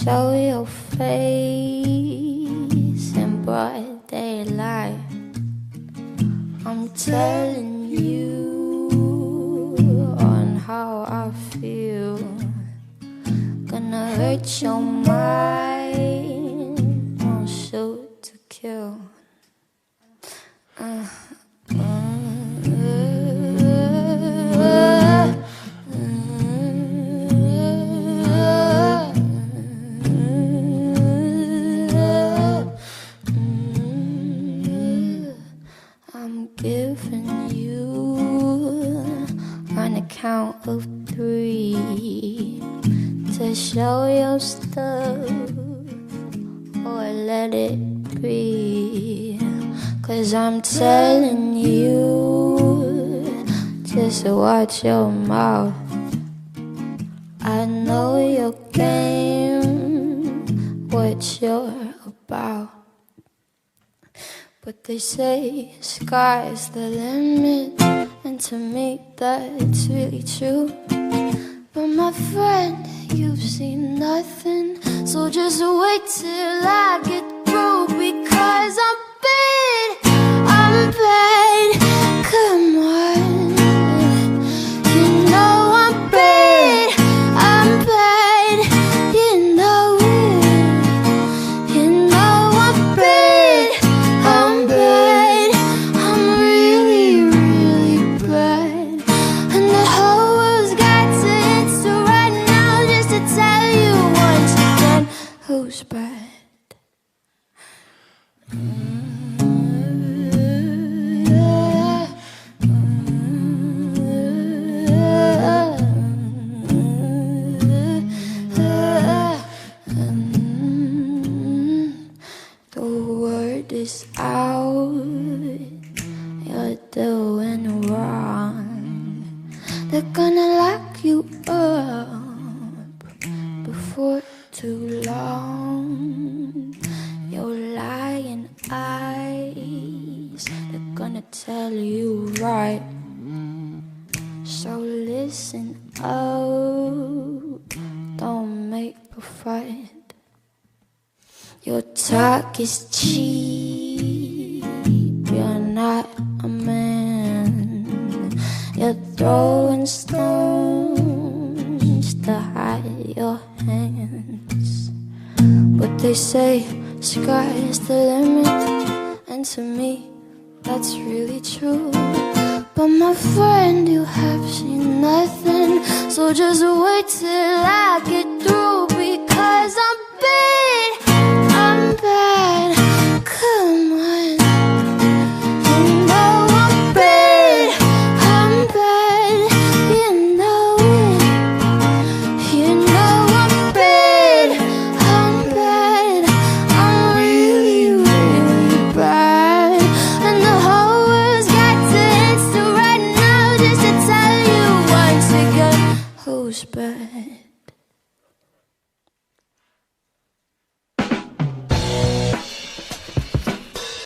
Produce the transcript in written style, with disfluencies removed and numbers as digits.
show your face in broad daylight. I'm telling you on how I feel. Gonna hurt your mind, won't shoot to kill. I'm giving you an account of 3 to show your stuff or let it be. 'Cause I'm telling you, just watch your mouth. I know your game, what you're about. But they say sky's the limit, and to me that's really true. But my friend, you've seen nothing, so just wait till I get through. Because I'm bad, come on. You know I'm bad, you know it. You know I'm bad, I'm really, really bad. And the whole world's got to answer right now just to tell you once again who's bad. The word is out, you're doing wrong. They're gonna lock you up before too long. Your lying eyes, they're gonna tell you right. So listen up, don't make a fight. Your talk is cheap, you're not a man. You're throwing stones to hide your hands. But they say sky's the limit, and to me that's really true. But my friend, you have seen nothing, so just wait till I get through. Because I'm bad, come on. You know I'm bad, you know it. You know I'm bad, I'm really, really bad. And the whole world's got to answer right now just to tell you once again who's bad.